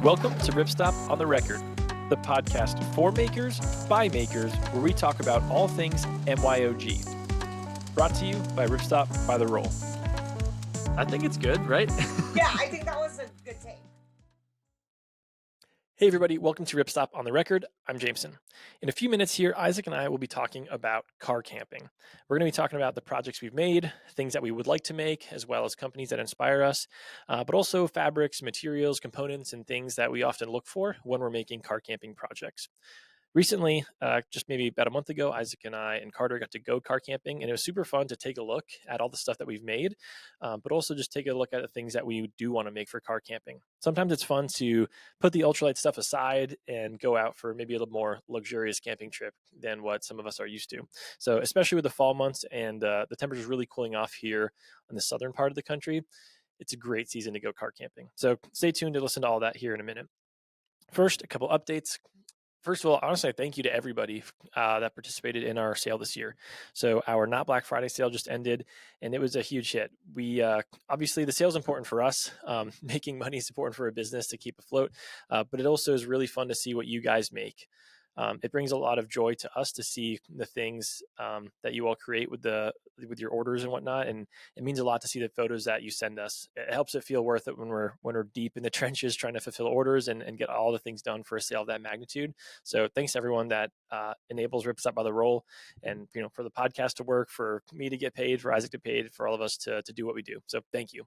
Welcome to Ripstop on the Record, the podcast for makers, by makers, where we talk about all things MYOG. Brought to you by Ripstop by the Roll. I think it's good, right? Yeah, I think that was a good take. Hey everybody, welcome to Ripstop on the Record. I'm Jameson. In a few minutes here, Isaac and I will be talking about car camping. We're going to be talking about the projects we've made, things that we would like to make, as well as companies that inspire us, but also fabrics, materials, components, and things that we often look for when we're making car camping projects. Recently, just maybe about a month ago, Isaac and I and Carter got to go car camping, and it was super fun to take a look at all the stuff that we've made, but also just take a look at the things that we do want to make for car camping. Sometimes it's fun to put the ultralight stuff aside and go out for maybe a little more luxurious camping trip than what some of us are used to. So especially with the fall months and the temperatures really cooling off here in the southern part of the country, it's a great season to go car camping. So stay tuned to listen to all that here in a minute. First, a couple updates. First of all, honestly, thank you to everybody that participated in our sale this year. So our Not Black Friday sale just ended, and it was a huge hit. We obviously, the sale is important for us. Making money is important for a business to keep afloat, but it also is really fun to see what you guys make. It brings a lot of joy to us to see the things that you all create with your orders and whatnot, and it means a lot to see the photos that you send us. It helps it feel worth it when we're deep in the trenches trying to fulfill orders and get all the things done for a sale of that magnitude. So thanks to everyone that enables Ripstop by the Roll, and for the podcast to work, for me to get paid, for Isaac to get paid, for all of us to do what we do. So thank you.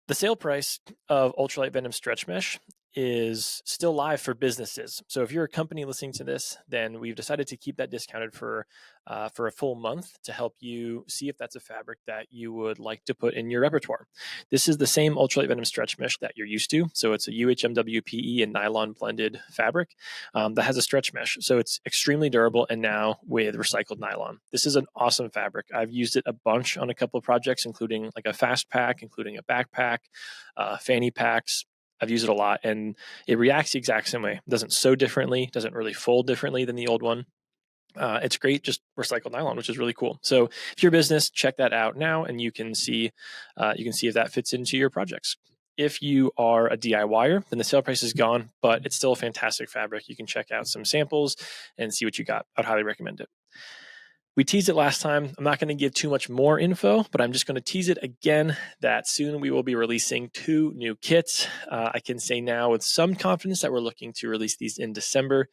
The sale price of ultralight venom stretch mesh is still live for businesses. So if you're a company listening to this, then we've decided to keep that discounted for a full month to help you see if that's a fabric that you would like to put in your repertoire. This is the same ultralight venom stretch mesh that you're used to. So it's a UHMW PE and nylon blended fabric that has a stretch mesh. So it's extremely durable, and now with recycled nylon. This is an awesome fabric. I've used it a bunch on a couple of projects, including like a fast pack, including a backpack, fanny packs. I've used it a lot, and it reacts the exact same way. It doesn't sew differently, doesn't really fold differently than the old one. It's great, just recycled nylon, which is really cool. So if you're a business, check that out now, and you can see if that fits into your projects. If you are a DIYer, then the sale price is gone, but it's still a fantastic fabric. You can check out some samples and see what you got. I'd highly recommend it. We teased it last time. I'm not going to give too much more info, but I'm just going to tease it again that soon we will be releasing 2 new kits. I can say now with some confidence that we're looking to release these in December.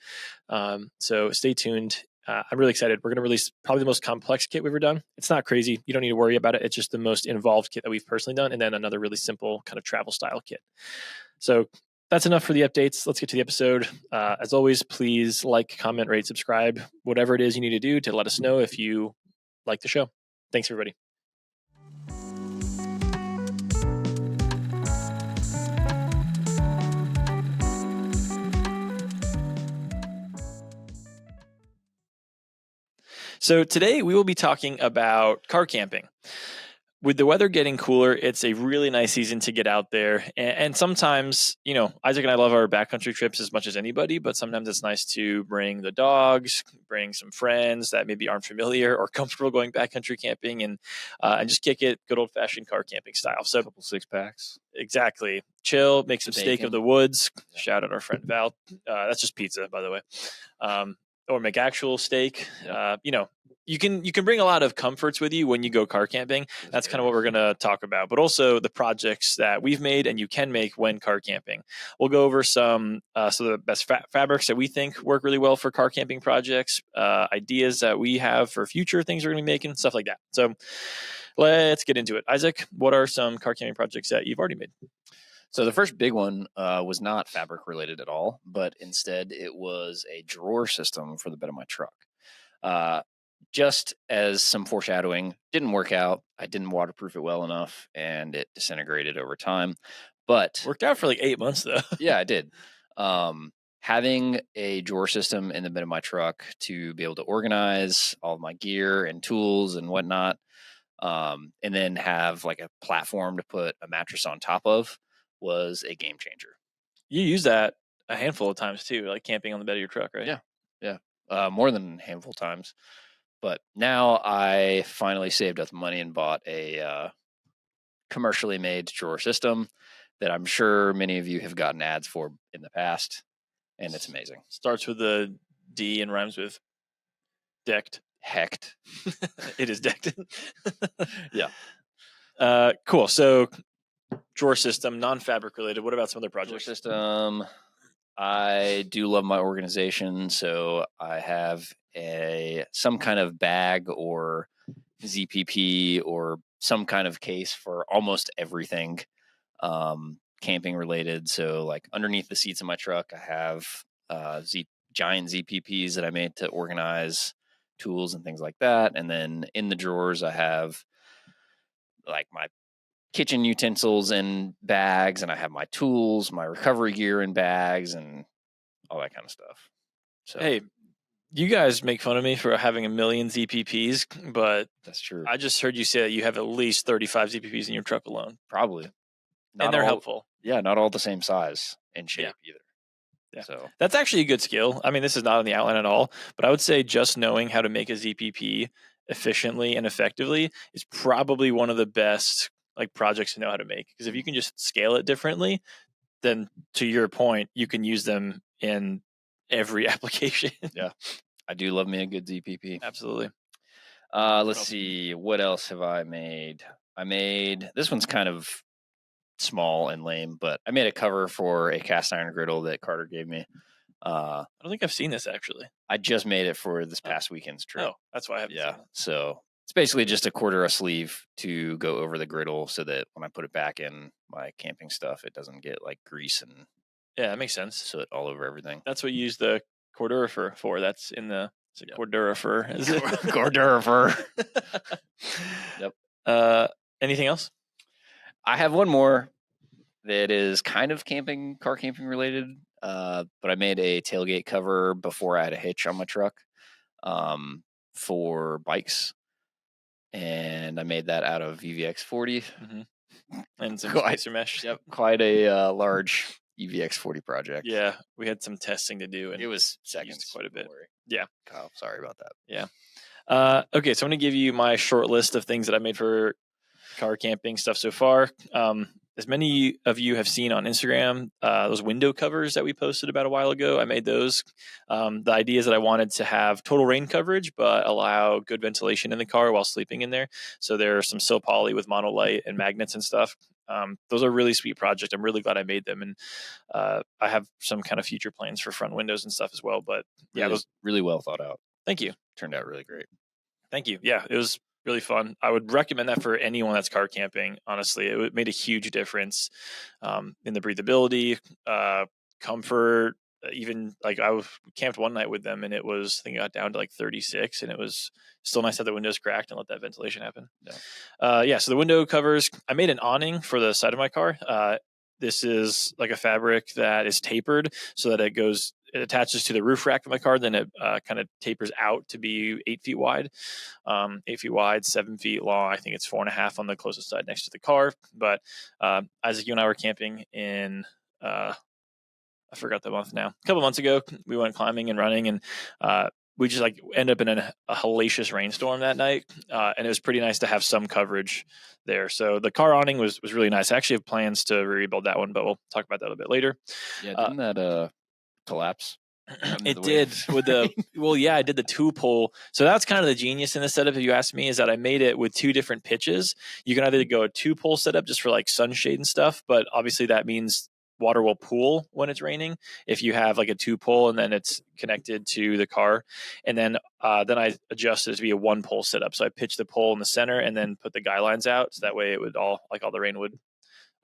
So stay tuned. I'm really excited. We're going to release probably the most complex kit we've ever done. It's not crazy. You don't need to worry about it. It's just the most involved kit that we've personally done. And then another really simple kind of travel style kit. So that's enough for the updates. Let's get to the episode. As always, please like, comment, rate, subscribe, whatever it is you need to do to let us know if you like the show. Thanks, everybody. So today we will be talking about car camping. With the weather getting cooler, it's a really nice season to get out there. And sometimes, Isaac and I love our backcountry trips as much as anybody, but sometimes it's nice to bring the dogs, bring some friends that maybe aren't familiar or comfortable going backcountry camping, and just kick it good old-fashioned car camping style. So a couple 6-packs. Exactly. Chill, make some steak of the woods. Yeah. Shout out our friend Val. That's just pizza, by the way. Or make actual steak. You can bring a lot of comforts with you when you go car camping. That's kind of what we're going to talk about, but also the projects that we've made and you can make when car camping. We'll go over some of the best fabrics that we think work really well for car camping projects, ideas that we have for future things we're going to be making, stuff like that. So let's get into it. Isaac, what are some car camping projects that you've already made? So the first big one was not fabric related at all, but instead it was a drawer system for the bed of my truck. Just as some foreshadowing, didn't work out. I didn't waterproof it well enough, and it disintegrated over time. But worked out for like 8 months, though. Yeah, I did. Having a drawer system in the bed of my truck to be able to organize all of my gear and tools and whatnot, and then have like a platform to put a mattress on top of was a game changer. You use that a handful of times too, like camping on the bed of your truck, right? Yeah. More than a handful of times. But now I finally saved up the money and bought a commercially made drawer system. that I'm sure many of you have gotten ads for in the past, and it's amazing. Starts with a D and rhymes with decked. Hecked. It is decked. Yeah. Cool. So drawer system, non-fabric related. What about some other Drawer projects? system. I do love my organization, so I have some kind of bag or ZPP or some kind of case for almost everything camping related. So like underneath the seats of my truck, I have giant ZPPs that I made to organize tools and things like that. And then in the drawers, I have like my kitchen utensils in bags, and I have my tools, my recovery gear in bags, and all that kind of stuff. So Hey, you guys make fun of me for having a million ZPPs, but that's true. I just heard you say that you have at least 35 ZPPs in your truck alone. Probably. And they're helpful. Yeah, not all the same size and shape either. Yeah. So that's actually a good skill. I mean, this is not on the outline at all, but I would say just knowing how to make a ZPP efficiently and effectively is probably one of the best like projects to know how to make. Because if you can just scale it differently, then to your point, you can use them in every application. Yeah. I do love me a good ZPP. Absolutely. Let's see. What else have I made? This one's kind of small and lame, but I made a cover for a cast iron griddle that Carter gave me. I don't think I've seen this actually. I just made it for this past weekend's trip. Oh, that's why I haven't seen it. So it's basically just a Cordura sleeve to go over the griddle so that when I put it back in my camping stuff, it doesn't get like grease and Yeah, that makes sense. soot all over everything. That's what you use the Cordura for. That's in the Cordura fur. Is it? Cordura fur. Yep. Anything else? I have one more that is kind of car camping related. But I made a tailgate cover before I had a hitch on my truck for bikes. And I made that out of EVX 40. Mm-hmm. And some spacer mesh. Yep. Quite a large EVX 40 project. Yeah. We had some testing to do. And it was seconds. Quite a bit. Don't worry. Yeah. Kyle, sorry about that. Yeah. Okay. So I'm going to give you my short list of things that I made for car camping stuff so far. As many of you have seen on Instagram, those window covers that we posted about a while ago, I made those. The idea is that I wanted to have total rain coverage, but allow good ventilation in the car while sleeping in there. So there are some Silpoly with MONOLITE and magnets and stuff. Those are a really sweet project. I'm really glad I made them. And I have some kind of future plans for front windows and stuff as well. But yeah, those really well thought out. Thank you. Turned out really great. Thank you. Yeah, it was really fun. I would recommend that for anyone that's car camping. Honestly, it made a huge difference in the breathability, comfort. Even like camped one night with them, and I think it got down to like 36, and it was still nice to have the windows cracked and let that ventilation happen. Yeah. So the window covers. I made an awning for the side of my car. This is like a fabric that is tapered so that it attaches to the roof rack of my car. Then it kind of tapers out to be 8 feet wide, 8 feet wide, 7 feet long. I think it's 4.5 on the closest side next to the car. But Isaac, you and I were camping in, I forgot the month now. A couple months ago, we went climbing and running, and we just like ended up in a hellacious rainstorm that night. And it was pretty nice to have some coverage there. So the car awning was really nice. I actually have plans to rebuild that one, but we'll talk about that a little bit later. Yeah, didn't that collapse? It did with I did the 2-pole. So that's kind of the genius in the setup, if you ask me, is that I made it with 2 different pitches. You can either go a 2-pole setup just for like sunshade and stuff, but obviously that means water will pool when it's raining if you have like a 2-pole and then it's connected to the car. And then I adjusted it to be a 1-pole setup. So I pitched the pole in the center and then put the guy lines out. So that way it would all the rain would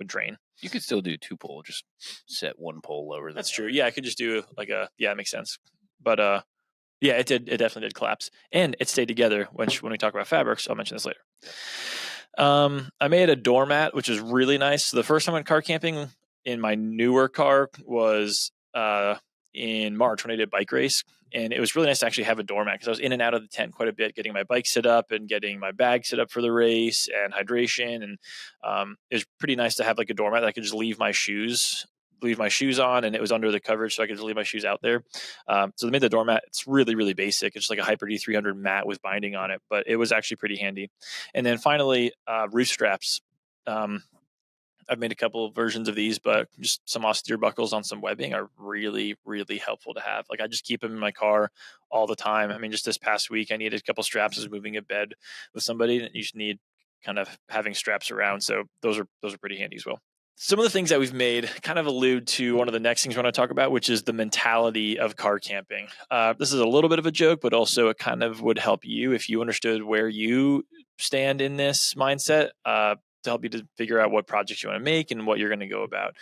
drain. You could still do 2-pole, just set 1 pole lower. That's true. Yeah, I could just do like it makes sense. But yeah, it definitely did collapse, and it stayed together. When we talk about fabrics, I'll mention this later. I made a doormat, which is really nice. So the first time I went car camping in my newer car was in March when I did a bike race. And it was really nice to actually have a doormat because I was in and out of the tent quite a bit, getting my bike set up and getting my bag set up for the race and hydration. And it was pretty nice to have like a doormat that I could just leave my shoes on, and it was under the coverage, so I could just leave my shoes out there. So they made the doormat. It's really, really basic. It's like a Hyper D300 mat with binding on it, but it was actually pretty handy. And then finally, roof straps. I've made a couple of versions of these, but just some austere buckles on some webbing are really, really helpful to have. Like I just keep them in my car all the time. I mean, just this past week, I needed a couple straps. I was moving a bed with somebody, and you just need kind of having straps around. So those are pretty handy as well. Some of the things that we've made kind of allude to one of the next things we want to talk about, which is the mentality of car camping. This is a little bit of a joke, but also it kind of would help you if you understood where you stand in this mindset to help you to figure out what projects you want to make and what you're going to go about.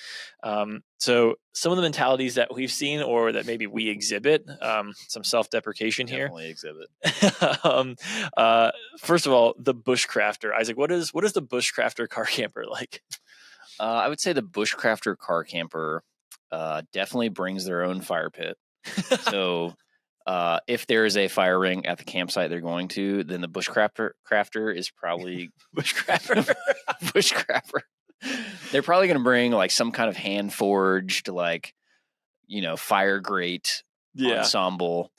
So some of the mentalities that we've seen or that maybe we exhibit, some self-deprecation here. Definitely exhibit. First of all, the bushcrafter. Isaac, what is the bushcrafter car camper like? I would say the bushcrafter car camper definitely brings their own fire pit. So if there is a fire ring at the campsite they're going to, then the bushcrafter is probably bushcrafter. They're probably going to bring like some kind of hand forged, like, fire grate ensemble.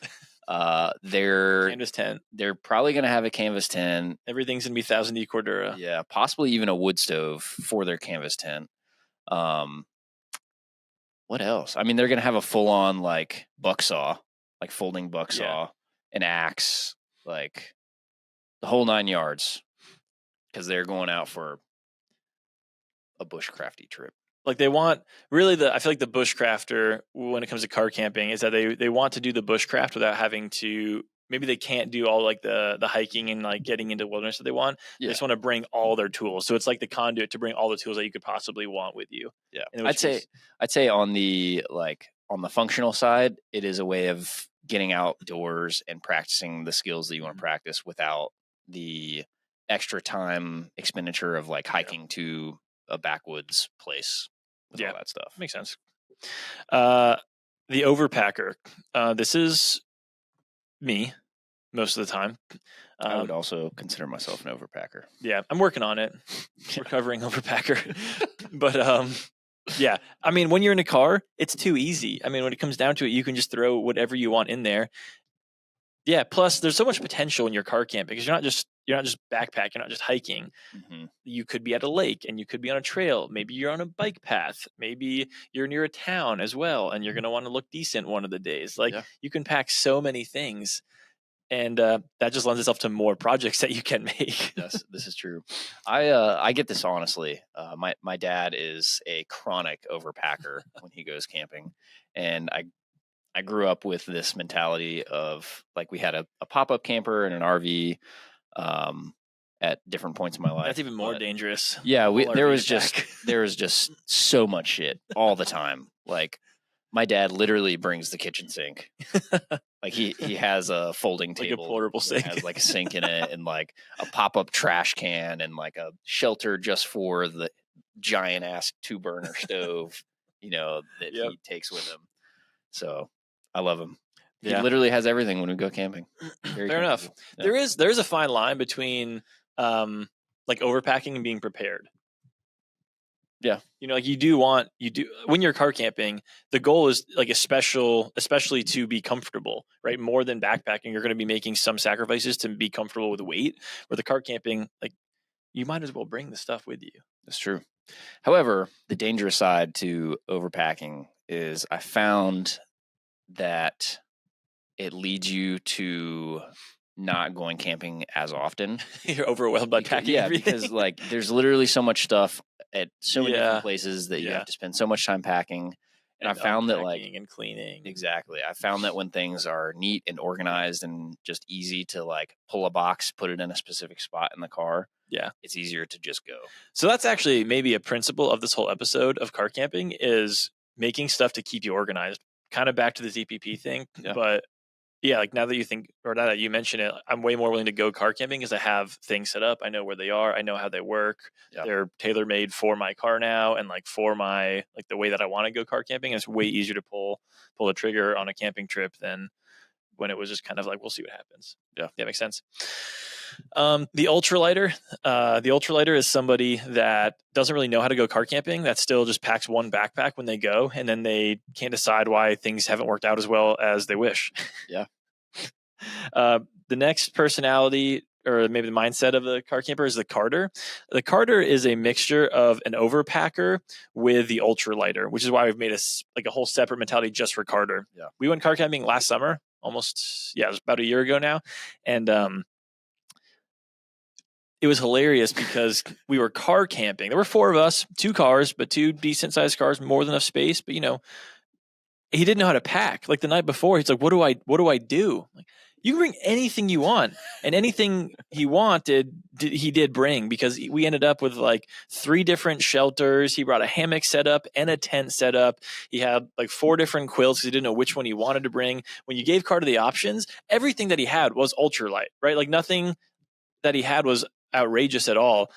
They're canvas tent. They're probably going to have a canvas tent. Everything's going to be 1000D Cordura. Yeah, possibly even a wood stove for their canvas tent. What else? I mean, they're going to have a full on like buck saw, like folding buck saw, an axe, like the whole 9 yards, because they're going out for a bushcrafty trip. Like they want really I feel like the bushcrafter when it comes to car camping is that they want to do the bushcraft without having to, maybe they can't do all like the hiking and like getting into wilderness that they want. They just want to bring all their tools. So it's like the conduit to bring all the tools that you could possibly want with you. Yeah. I'd say on the functional side, it is a way of getting outdoors and practicing the skills that you want to practice without the extra time expenditure of like hiking to a backwoods place with all that stuff. Makes sense. The overpacker. This is me most of the time. I would also consider myself an overpacker. Yeah, I'm working on it. Recovering overpacker. But yeah, I mean, when you're in a car, it's too easy. I mean, when it comes down to it, you can just throw whatever you want in there. Yeah, plus there's so much potential in your car camping because you're not just backpacking, you're not just hiking. Mm-hmm. You could be at a lake and you could be on a trail. Maybe you're on a bike path. Maybe you're near a town as well, and you're going to want to look decent one of the days. Like you can pack so many things, and that just lends itself to more projects that you can make. Yes, this is true. I get this honestly. My dad is a chronic overpacker when he goes camping, and I grew up with this mentality of like we had a pop-up camper and an RV at different points in my life. That's even more dangerous. Yeah, there was just so much shit all the time. Like my dad literally brings the kitchen sink. Like he has a folding table, like a portable sink, has like a sink in it, and like a pop-up trash can, and like a shelter just for the giant ass 2-burner stove, that he takes with him. So I love him. He literally has everything when we go camping. Fair enough. Yeah. There is a fine line between like overpacking and being prepared. Yeah. Like you do when you're car camping, the goal is like especially to be comfortable, right? More than backpacking, you're going to be making some sacrifices to be comfortable with weight. Where the car camping, like you might as well bring the stuff with you. That's true. However, the dangerous side to overpacking is I found that it leads you to not going camping as often. You're overwhelmed by packing everything. Because like there's literally so much stuff at so many different places that you have to spend so much time packing. And I found that like and cleaning. Exactly. I found that when things are neat and organized and just easy to like pull a box, put it in a specific spot in the car. Yeah. It's easier to just go. So that's actually maybe a principle of this whole episode of car camping is making stuff to keep you organized. Kind of back to the ZPP thing, but yeah, like now that you mention it, I'm way more willing to go car camping because I have things set up. I know where they are. I know how they work. Yeah. They're tailor made for my car now, and like for my the way that I want to go car camping. It's way easier to pull the trigger on a camping trip than when it was just kind of like we'll see what happens. Yeah, that makes sense. The ultralighter is somebody that doesn't really know how to go car camping, that still just packs one backpack when they go, and then they can't decide why things haven't worked out as well as they wish. Yeah. The next personality or maybe the mindset of the car camper is the carter. The carter is a mixture of an overpacker with the ultralighter, which is why we've made a whole separate mentality just for carter. Yeah. We went car camping last summer, it was about a year ago now. And it was hilarious because we were car camping. There were 4 of us, 2 cars, but 2 decent sized cars, more than enough space. But he didn't know how to pack. Like the night before, he's like, what do I do? Like, you can bring anything you want, and anything he wanted, he did bring, because we ended up with like 3 different shelters. He brought a hammock setup and a tent setup. He had like 4 different quilts. He didn't know which one he wanted to bring. When you gave Carter the options, everything that he had was ultralight, right? Like nothing that he had was outrageous at all.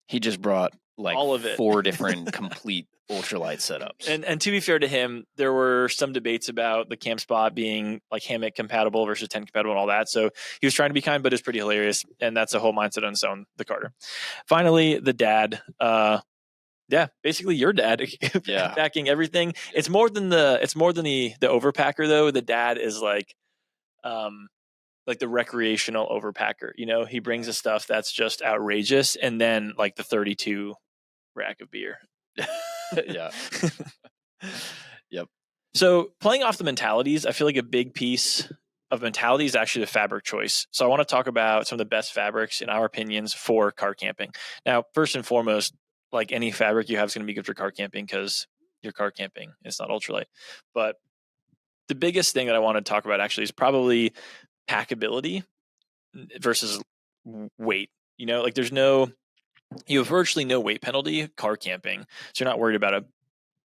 He just brought like all of it. 4 different complete ultralight setups. And to be fair to him, there were some debates about the camp spot being like hammock compatible versus tent compatible and all that. So he was trying to be kind, but it's pretty hilarious. And that's a whole mindset on its own, the Carter. Finally, the dad. Basically your dad. Yeah. Packing everything. It's more than the overpacker though. The dad is like the recreational overpacker. He brings the stuff that's just outrageous, and then like the 32 rack of beer. Yeah. Yep. So playing off the mentalities, I feel like a big piece of mentality is actually the fabric choice. So I want to talk about some of the best fabrics in our opinions for car camping. Now, first and foremost, like any fabric you have is going to be good for car camping because you're car camping. It's not ultralight. But the biggest thing that I want to talk about actually is probably packability versus weight. Like you have virtually no weight penalty car camping, so you're not worried about it.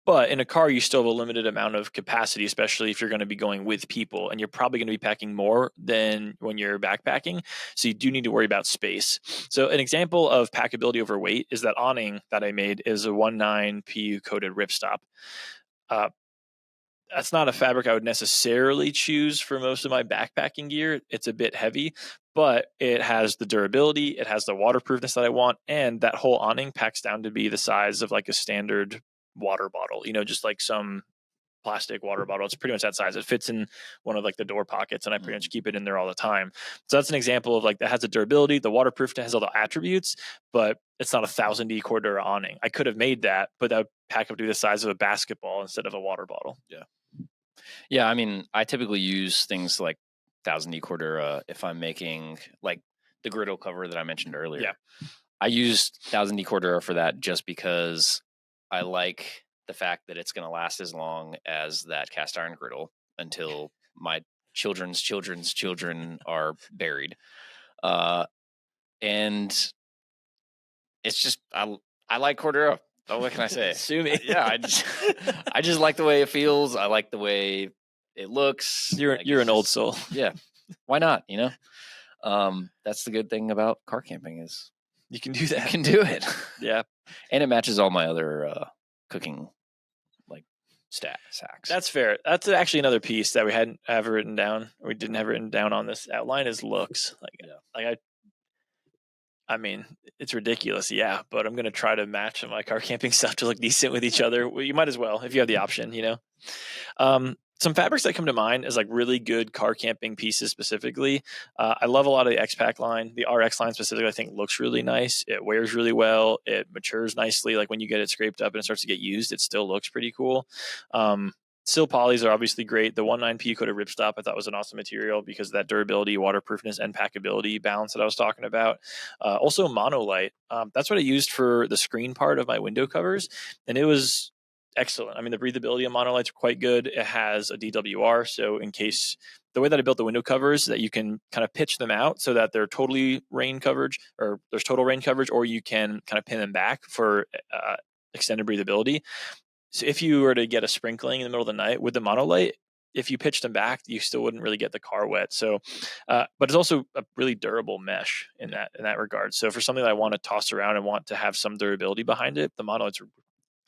But in a car, you still have a limited amount of capacity, especially if you're going to be going with people, and you're probably going to be packing more than when you're backpacking. So you do need to worry about space. So an example of packability over weight is that awning that I made is a 1.9 PU coated ripstop. That's not a fabric I would necessarily choose for most of my backpacking gear. It's a bit heavy, but it has the durability, it has the waterproofness that I want, and that whole awning packs down to be the size of like a standard water bottle, just like some plastic water bottle. It's pretty much that size. It fits in one of like the door pockets, and I pretty much keep it in there all the time. So that's an example of like that has the durability, the waterproofness, has all the attributes, but it's not a 1000D Cordura awning. I could have made that, but that would pack up to the size of a basketball instead of a water bottle. Yeah, I mean, I typically use things like 1000D Cordura if I'm making like the griddle cover that I mentioned earlier. Yeah. I used 1000D Cordura for that just because I like the fact that it's going to last as long as that cast iron griddle until my children's children are buried. And it's just, I like Cordura. Oh, what can I say? Sue me. Yeah, I just like the way it feels. I like the way it looks. You're an old soul. Yeah. Why not? That's the good thing about car camping is You can do that. you can do it. Yeah. And it matches all my other cooking like sacks. That's fair. That's actually another piece that we hadn't ever written down, or we didn't have written down on this outline, is looks. I mean, it's ridiculous, yeah, but I'm going to try to match my car camping stuff to look decent with each other. Well, you might as well if you have the option, Some fabrics that come to mind as like really good car camping pieces specifically. I love a lot of the X-Pac line. The RX line specifically, I think looks really nice. It wears really well. It matures nicely. Like when you get it scraped up and it starts to get used, it still looks pretty cool. Silpolys are obviously great. The 1.9 PU coated ripstop I thought was an awesome material because of that durability, waterproofness, and packability balance that I was talking about. Also MONOLITE. That's what I used for the screen part of my window covers, and it was excellent. I mean, the breathability of MONOLITE's quite good. It has a DWR, so in case the way that I built the window covers, that you can kind of pitch them out so that they're totally rain coverage, or there's total rain coverage, or you can kind of pin them back for extended breathability. So if you were to get a sprinkling in the middle of the night with the MONOLITE, if you pitched them back, you still wouldn't really get the car wet. So, but it's also a really durable mesh in that regard. So for something that I want to toss around and want to have some durability behind it, the MONOLITE's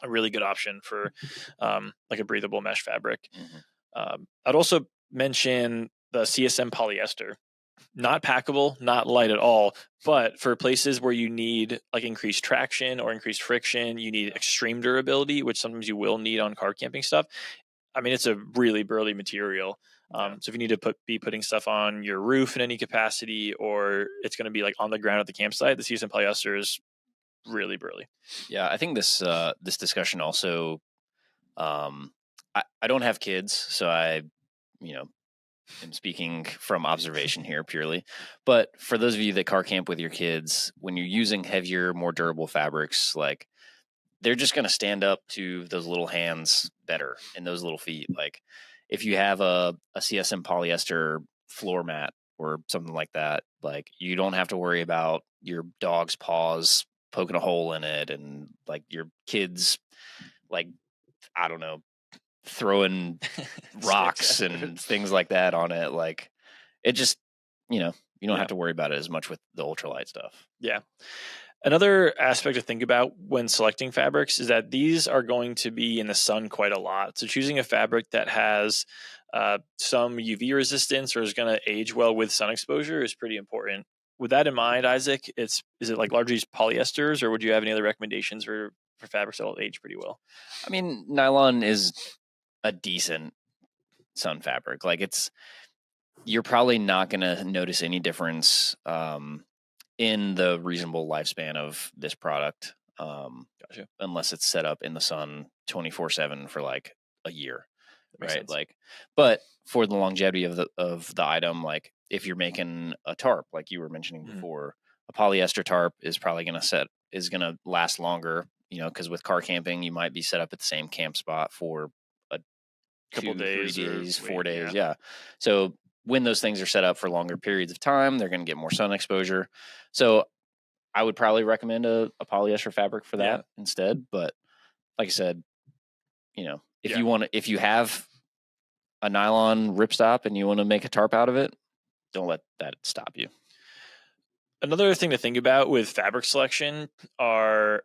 a really good option for like a breathable mesh fabric. Mm-hmm. I'd also mention the CSM polyester. Not packable, not light at all, but for places where you need like increased traction or increased friction, you need extreme durability, which sometimes you will need on car camping stuff. I mean, it's a really burly material. So if you need to be putting stuff on your roof in any capacity, or it's going to be like on the ground at the campsite, the Jameson polyester is really burly. Yeah, I think this discussion also, I don't have kids, so I, am speaking from observation here purely. But for those of you that car camp with your kids, when you're using heavier, more durable fabrics, like they're just going to stand up to those little hands better and those little feet. Like if you have a CSM polyester floor mat or something like that, like you don't have to worry about your dog's paws poking a hole in it and like your kids, like, I don't know, throwing rocks and things like that on it. Like it just, you don't have to worry about it as much with the ultralight stuff. Yeah. Another aspect to think about when selecting fabrics is that these are going to be in the sun quite a lot. So choosing a fabric that has some UV resistance or is going to age well with sun exposure is pretty important. With that in mind, Isaac, is it like largely polyesters, or would you have any other recommendations for fabrics that'll age pretty well? I mean, nylon is a decent sun fabric. Like you're probably not going to notice any difference in the reasonable lifespan of this product, Gotcha. unless it's set up in the sun 24/7 for like a year, right? Sense. Like, but for the longevity of the item, like if you're making a tarp, like you were mentioning before, a polyester tarp is probably going to last longer, because with car camping, you might be set up at the same camp spot for a Couple 2, days 3 days, 4 wait, days. Yeah. So when those things are set up for longer periods of time, they're going to get more sun exposure. So I would probably recommend a polyester fabric for that instead. But like I said, if you have a nylon ripstop and you want to make a tarp out of it, don't let that stop you. Another thing to think about with fabric selection are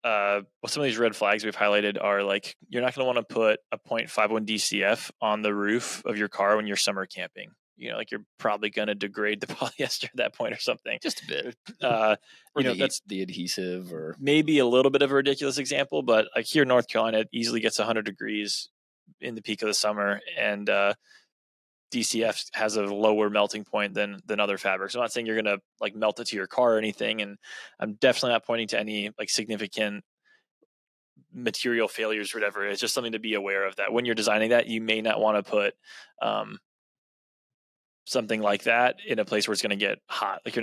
some of these red flags we've highlighted are like, you're not going to want to put a 0.51 DCF on the roof of your car when you're summer camping. Like you're probably going to degrade the polyester at that point or something. Just a bit. That's the adhesive, or maybe a little bit of a ridiculous example, but like here in North Carolina, it easily gets 100 degrees in the peak of the summer, and DCF has a lower melting point than other fabrics. I'm not saying you're going to like melt it to your car or anything, and I'm definitely not pointing to any like significant material failures or whatever. It's just something to be aware of, that when you're designing that, you may not want to put something like that in a place where it's going to get hot. Like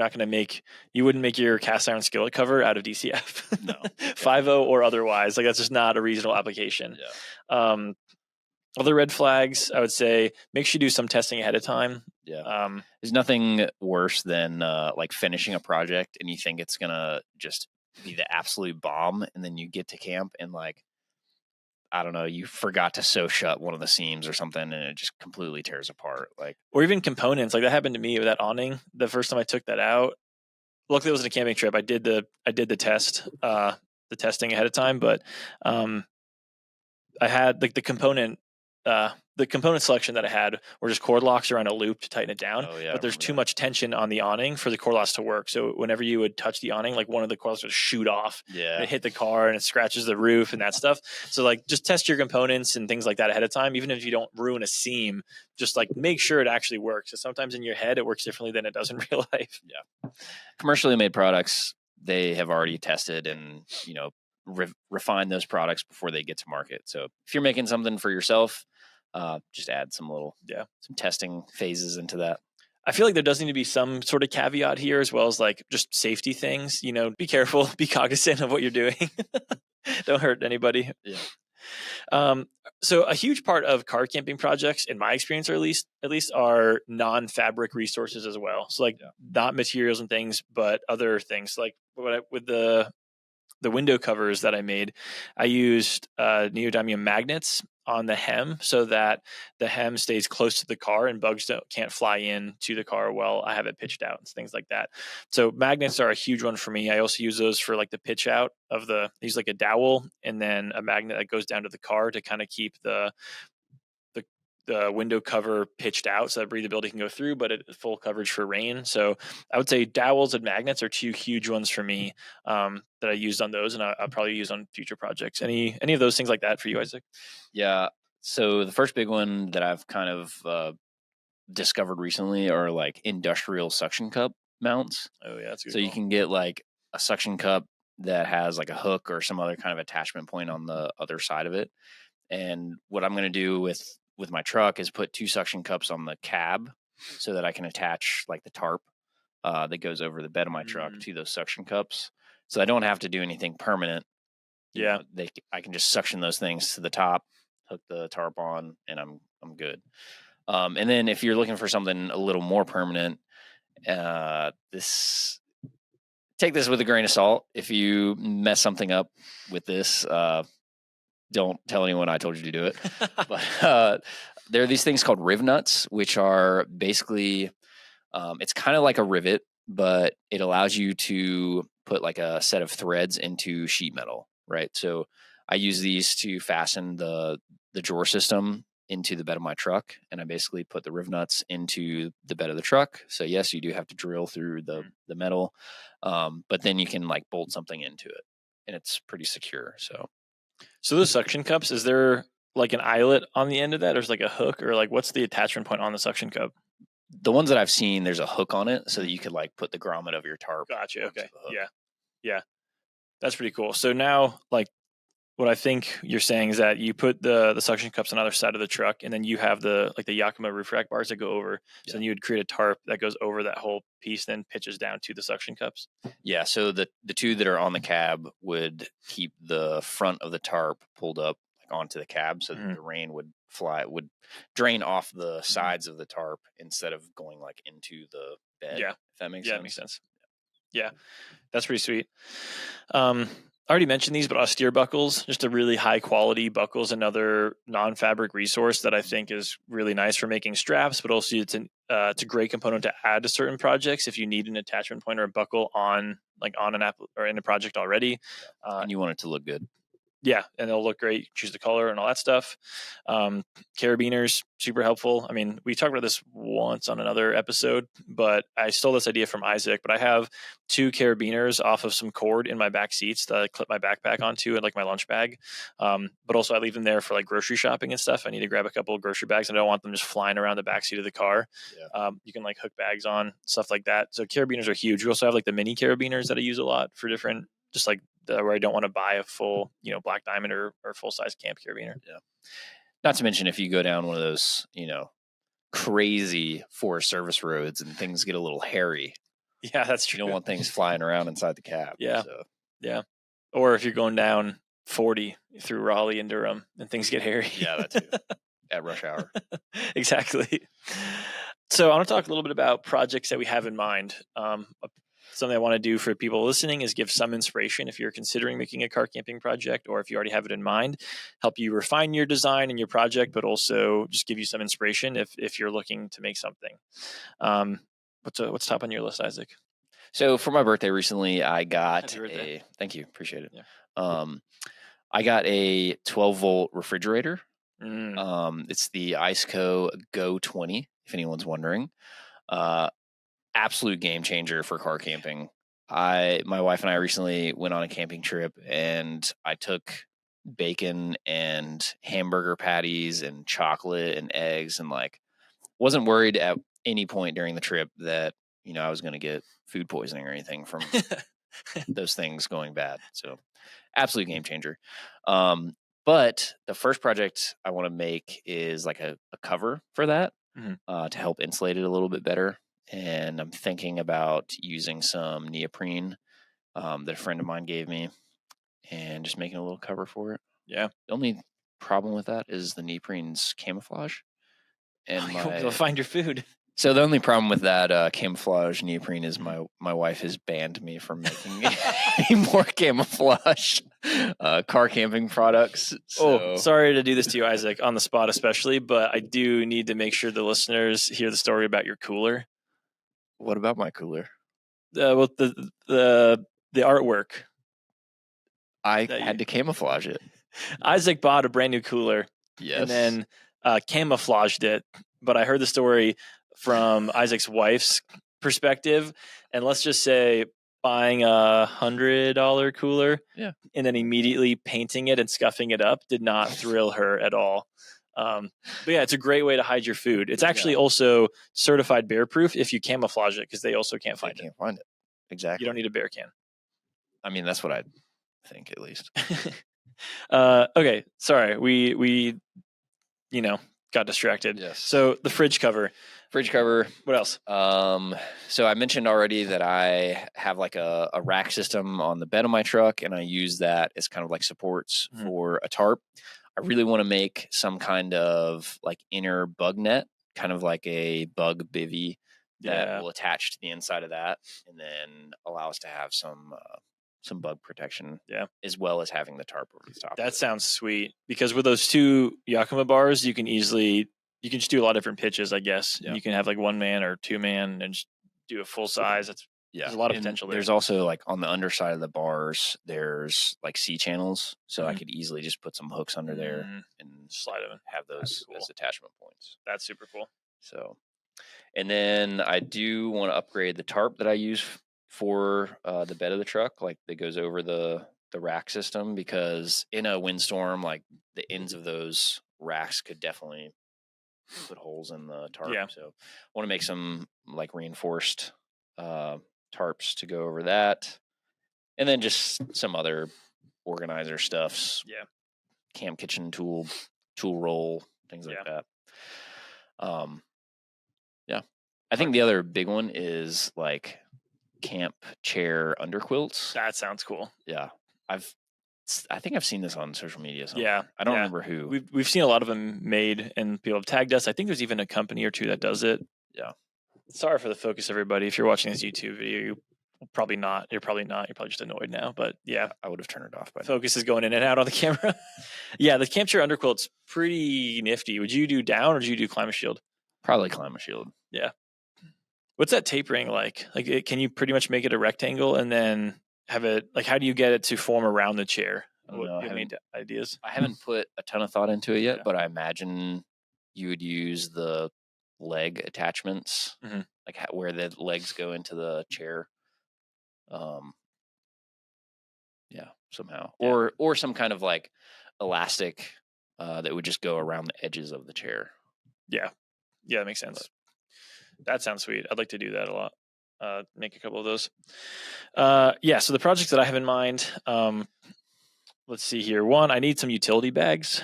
you wouldn't make your cast iron skillet cover out of DCF. No. 5.0 or otherwise. Like that's just not a reasonable application. Yeah. Other red flags, I would say, make sure you do some testing ahead of time. Yeah. There's nothing worse than like finishing a project and you think it's gonna just be the absolute bomb, and then you get to camp and like, I don't know, you forgot to sew shut one of the seams or something, and it just completely tears apart. Like, or even components. Like that happened to me with that awning. The first time I took that out, luckily it wasn't a camping trip. I did the testing ahead of time, but I had like the component selection that I had were just cord locks around a loop to tighten it down. Oh, yeah, but there's too much tension on the awning for the cord locks to work. So whenever you would touch the awning, like one of the cord locks would shoot off. Yeah. And it hit the car and it scratches the roof and that stuff. So like just test your components and things like that ahead of time. Even if you don't ruin a seam, just like make sure it actually works. So sometimes in your head it works differently than it does in real life. Yeah. Commercially made products, they have already tested and, refine those products before they get to market. So if you're making something for yourself, just add some testing phases into that. I feel like there does need to be some sort of caveat here, as well as like just safety things. Be careful, be cognizant of what you're doing. Don't hurt anybody. Yeah. So a huge part of car camping projects, in my experience, or at least are non-fabric resources as well. So like not materials and things, but other things. Like with the window covers that I made, I used neodymium magnets on the hem so that the hem stays close to the car and bugs can't fly in to the car while I have it pitched out and things like that. So magnets are a huge one for me. I also use those for like the pitch out of I use like a dowel and then a magnet that goes down to the car to kind of keep the window cover pitched out so that breathability can go through, but it's full coverage for rain. So I would say dowels and magnets are two huge ones for me that I used on those, and I'll probably use on future projects. Any of those things like that for you, Isaac? Yeah. So the first big one that I've kind of discovered recently are like industrial suction cup mounts. Oh yeah, that's a good So you call. can get like a suction cup that has like a hook or some other kind of attachment point on the other side of it. And what I'm going to do with my truck is put 2 suction cups on the cab so that I can attach like the tarp that goes over the bed of my truck to those suction cups. So I don't have to do anything permanent. You Yeah. know, I can just suction those things to the top, hook the tarp on, and I'm good. And then if you're looking for something a little more permanent, this take this with a grain of salt. If you mess something up with this, don't tell anyone I told you to do it. But there are these things called riv nuts, which are basically it's kind of like a rivet, but it allows you to put like a set of threads into sheet metal, right? So I use these to fasten the drawer system into the bed of my truck, and I basically put the riv nuts into the bed of the truck. So yes, you do have to drill through the metal, but then you can like bolt something into it, and it's pretty secure. So those suction cups, is there like an eyelet on the end of that, or is like a hook, or like what's the attachment point on the suction cup? The ones that I've seen, there's a hook on it so that you could like put the grommet of your tarp. Gotcha. onto Okay. the hook. Yeah. That's pretty cool. So now, like, what I think you're saying is that you put the suction cups on the other side of the truck, and then you have the Yakima roof rack bars that go over. So then you would create a tarp that goes over that whole piece, then pitches down to the suction cups. Yeah, so the 2 that are on the cab would keep the front of the tarp pulled up like onto the cab, so that the rain would drain off the sides of the tarp instead of going like into the bed. Yeah, if that makes sense. That makes sense. Yeah, that's pretty sweet. I already mentioned these, but Austere Buckles, just a really high quality buckles, another non-fabric resource that I think is really nice for making straps, but also it's a great component to add to certain projects if you need an attachment point or a buckle on an app or in a project already. And you want it to look good. Yeah, and it'll look great. Choose the color and all that stuff. Carabiners, super helpful. I mean, we talked about this once on another episode, but I stole this idea from Isaac. But I have 2 carabiners off of some cord in my back seats that I clip my backpack onto and like my lunch bag. But also I leave them there for like grocery shopping and stuff. I need to grab a couple of grocery bags, and I don't want them just flying around the back seat of the car. Yeah. You can like hook bags on, stuff like that. So carabiners are huge. We also have like the mini carabiners that I use a lot for different, just like where I don't want to buy a full, black diamond or full size camp carabiner. Yeah. Not to mention if you go down one of those, crazy Forest Service roads and things get a little hairy. Yeah, that's true. You don't want things flying around inside the cab. Yeah. So. Yeah. Or if you're going down 40 through Raleigh and Durham and things get hairy. Yeah, that too. At rush hour. Exactly. So I want to talk a little bit about projects that we have in mind. Something I want to do for people listening is give some inspiration if you're considering making a car camping project, or if you already have it in mind, help you refine your design and your project, but also just give you some inspiration if you're looking to make something. What's top on your list, Isaac? So for my birthday recently, I got thank you, appreciate it. Yeah. I got a 12-volt refrigerator. It's the Iceco Go 20, if anyone's wondering. Absolute game changer for car camping. My wife and I recently went on a camping trip, and I took bacon and hamburger patties and chocolate and eggs, and like wasn't worried at any point during the trip that I was going to get food poisoning or anything from those things going bad. So absolute game changer. But the first project I want to make is like a cover for that to help insulate it a little bit better. And I'm thinking about using some neoprene that a friend of mine gave me and just making a little cover for it. Yeah. The only problem with that is the neoprene's camouflage. And you'll find your food. So the only problem with that camouflage neoprene is my wife has banned me from making any more camouflage car camping products. So. Oh, sorry to do this to you, Isaac, on the spot especially, but I do need to make sure the listeners hear the story about your cooler. What about my cooler? Well, the artwork. I had to camouflage it. Isaac bought a brand new cooler. Yes. And then camouflaged it. But I heard the story from Isaac's wife's perspective. And let's just say buying a $100 cooler and then immediately painting it and scuffing it up did not thrill her at all. But yeah, it's a great way to hide your food. It's actually also certified bear proof if you camouflage it, because they also can't find it. Exactly. You don't need a bear can. I mean, that's what I think, at least. Okay, sorry, we got distracted. Yes. So the fridge cover. What else? So I mentioned already that I have like a rack system on the bed of my truck, and I use that as kind of like supports for a tarp. I really want to make some kind of like inner bug net, kind of like a bug bivy that will attach to the inside of that, and then allow us to have some bug protection, as well as having the tarp over the top. That sounds sweet, because with those 2 Yakima bars, you can just do a lot of different pitches, I guess. You can have like 1 man or 2 man and just do a full size. There's a lot of potential there. There's also like on the underside of the bars, there's like C channels, so I could easily just put some hooks under there and slide them, have those as attachment points. That's super cool. So, and then I do want to upgrade the tarp that I use for the bed of the truck, like that goes over the rack system, because in a windstorm, like the ends of those racks could definitely put holes in the tarp. So I want to make some like reinforced tarps to go over that, and then just some other organizer stuffs. Camp kitchen tool roll, things like that. I think the other big one is like camp chair underquilts. That sounds cool. I think I've seen this on social media somewhere. I don't remember who. We've seen a lot of them made, and people have tagged us. I think there's even a company or 2 that does it. Sorry for the focus, everybody. If you're watching this YouTube video, you're probably not. You're probably just annoyed now. But I would have turned it off by now. Focus is going in and out on the camera. The camp chair underquilt's pretty nifty. Would you do down, or would you do climate shield? Probably climate shield. What's that tapering like? Like, can you pretty much make it a rectangle and then have it, like, how do you get it to form around the chair? No, do you have any ideas? I haven't put a ton of thought into it yet, but I imagine you would use the leg attachments, like where the legs go into the chair. Somehow, or some kind of like elastic that would just go around the edges of the chair. That makes sense. That sounds sweet. I'd like to do that a lot. Make a couple of those. So the projects that I have in mind, let's see here. 1, I need some utility bags.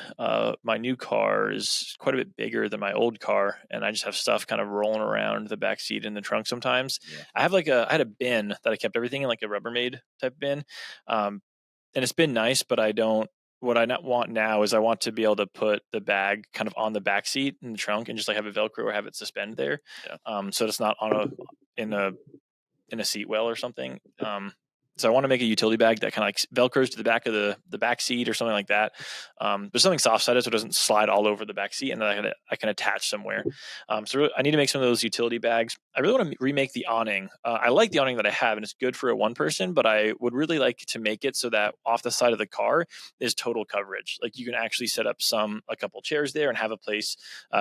My new car is quite a bit bigger than my old car, and I just have stuff kind of rolling around the back seat in the trunk sometimes. I had a bin that I kept everything in, like a Rubbermaid type bin. And it's been nice, but what I not want now is I want to be able to put the bag kind of on the back seat in the trunk and just like have it Velcro or have it suspend there. So it's not in a seat well or something. So I want to make a utility bag that kind of like Velcros to the back of the back seat or something like that. There's something soft-sided so it doesn't slide all over the back seat, and then I can attach somewhere. So I need to make some of those utility bags. I really want to remake the awning. I like the awning that I have, and it's good for a 1 person, but I would really like to make it so that off the side of the car is total coverage. Like, you can actually set up a couple chairs there and have a place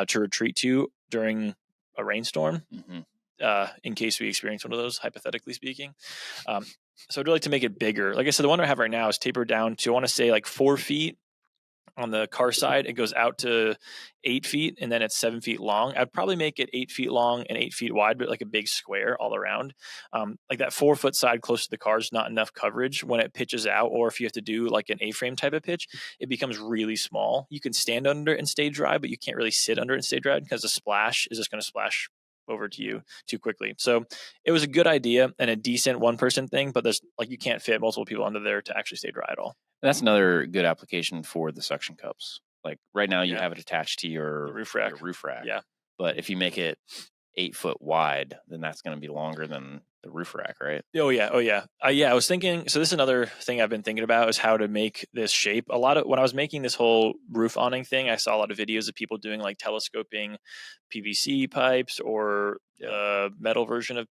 to retreat to during a rainstorm. In case we experience one of those, hypothetically speaking. So I'd like to make it bigger. Like I said, the one I have right now is tapered down to, I want to say, like 4 feet on the car side. It goes out to 8 feet, and then it's 7 feet long. I'd probably make it 8 feet long and 8 feet wide, but like a big square all around. Like that 4 foot side close to the car is not enough coverage when it pitches out, or if you have to do like an A-frame type of pitch, it becomes really small. You can stand under it and stay dry, but you can't really sit under it and stay dry, because the splash is just going to splash over to you too quickly. So it was a good idea and a decent 1 person thing, but there's like, you can't fit multiple people under there to actually stay dry at all. And that's another good application for the suction cups. Like right now you have it attached to your roof rack. But if you make it 8 foot wide, then that's going to be longer than the roof rack, right? Oh yeah. I was thinking, so this is another thing I've been thinking about, is how to make this shape. When I was making this whole roof awning thing, I saw a lot of videos of people doing like telescoping PVC pipes, or metal version of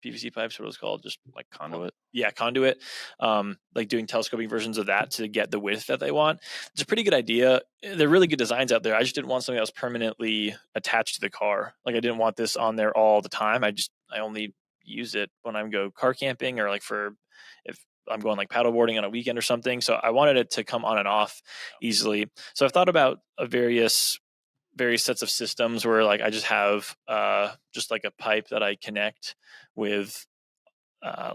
PVC pipes, what it was called, just like conduit. Conduit. Like doing telescoping versions of that to get the width that they want. It's a pretty good idea. They're really good designs out there. I just didn't want something that was permanently attached to the car. Like, I didn't want this on there all the time. I only use it when I go car camping, or like if I'm going like paddleboarding on a weekend or something. So I wanted it to come on and off easily. So I've thought about various various sets of systems where like I just have just like a pipe that I connect with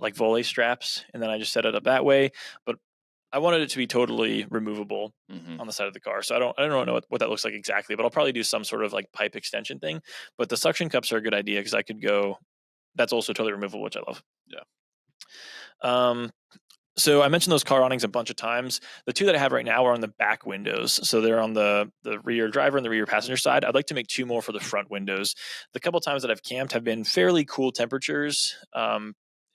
like volley straps, and then I just set it up that way. But I wanted it to be totally removable on the side of the car. So I don't know what that looks like exactly, but I'll probably do some sort of like pipe extension thing. But the suction cups are a good idea because I could go. That's also totally removable, which I love. Yeah. So I mentioned those car awnings a bunch of times. The two that I have right now are on the back windows. So they're on the rear driver and the rear passenger side. I'd like to make 2 more for the front windows. The couple times that I've camped have been fairly cool temperatures.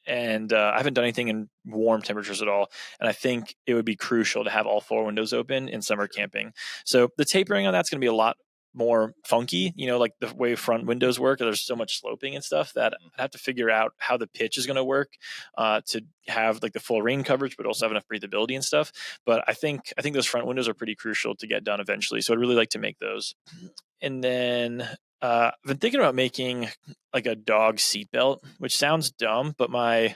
And I haven't done anything in warm temperatures at all. And I think it would be crucial to have all 4 windows open in summer camping. So the tapering on that's going to be a lot more funky, like the way front windows work. There's so much sloping and stuff that I'd have to figure out how the pitch is going to work to have like the full rain coverage, but also have enough breathability and stuff. But I think those front windows are pretty crucial to get done eventually. So I'd really like to make those. And then I've been thinking about making like a dog seatbelt, which sounds dumb, but my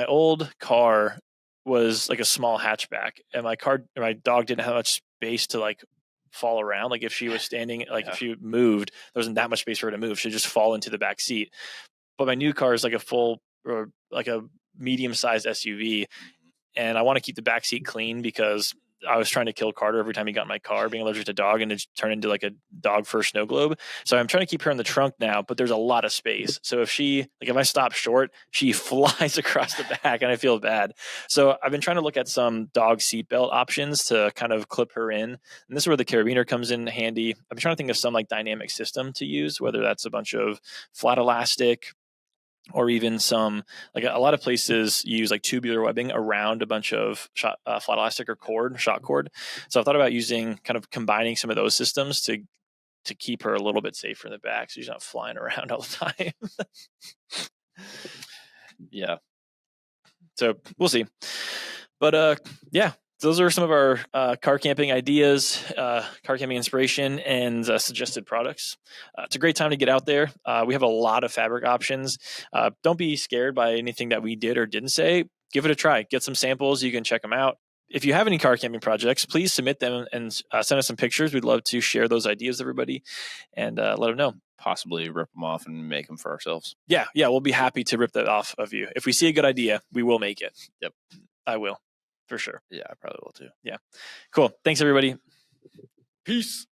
old car was like a small hatchback, and my dog didn't have much space to like fall around. Like if she was standing, like if she moved, there wasn't that much space for her to move. She'd just fall into the back seat. But my new car is like a full or like a medium-sized SUV, and I want to keep the back seat clean because I was trying to kill Carter every time he got in my car, being allergic to dog, and it turned into like a dog first snow globe. So I'm trying to keep her in the trunk now, but there's a lot of space. So if I stop short, she flies across the back and I feel bad. So I've been trying to look at some dog seatbelt options to kind of clip her in. And this is where the Carabiner comes in handy. I've been trying to think of some like dynamic system to use, whether that's a bunch of flat elastic, or even some, like a lot of places use like tubular webbing around a bunch of flat elastic or shock cord. So I thought about combining some of those systems to keep her a little bit safer in the back, so she's not flying around all the time. Yeah. So we'll see. But yeah, those are some of our car camping ideas, car camping inspiration, and suggested products. It's a great time to get out there. We have a lot of fabric options. Don't be scared by anything that we did or didn't say. Give it a try. Get some samples. You can check them out. If you have any car camping projects, please submit them and send us some pictures. We'd love to share those ideas with everybody and let them know. Possibly rip them off and make them for ourselves. Yeah, we'll be happy to rip that off of you. If we see a good idea, we will make it. Yep. I will. For sure. Yeah, I probably will too. Yeah. Cool. Thanks, everybody. Peace.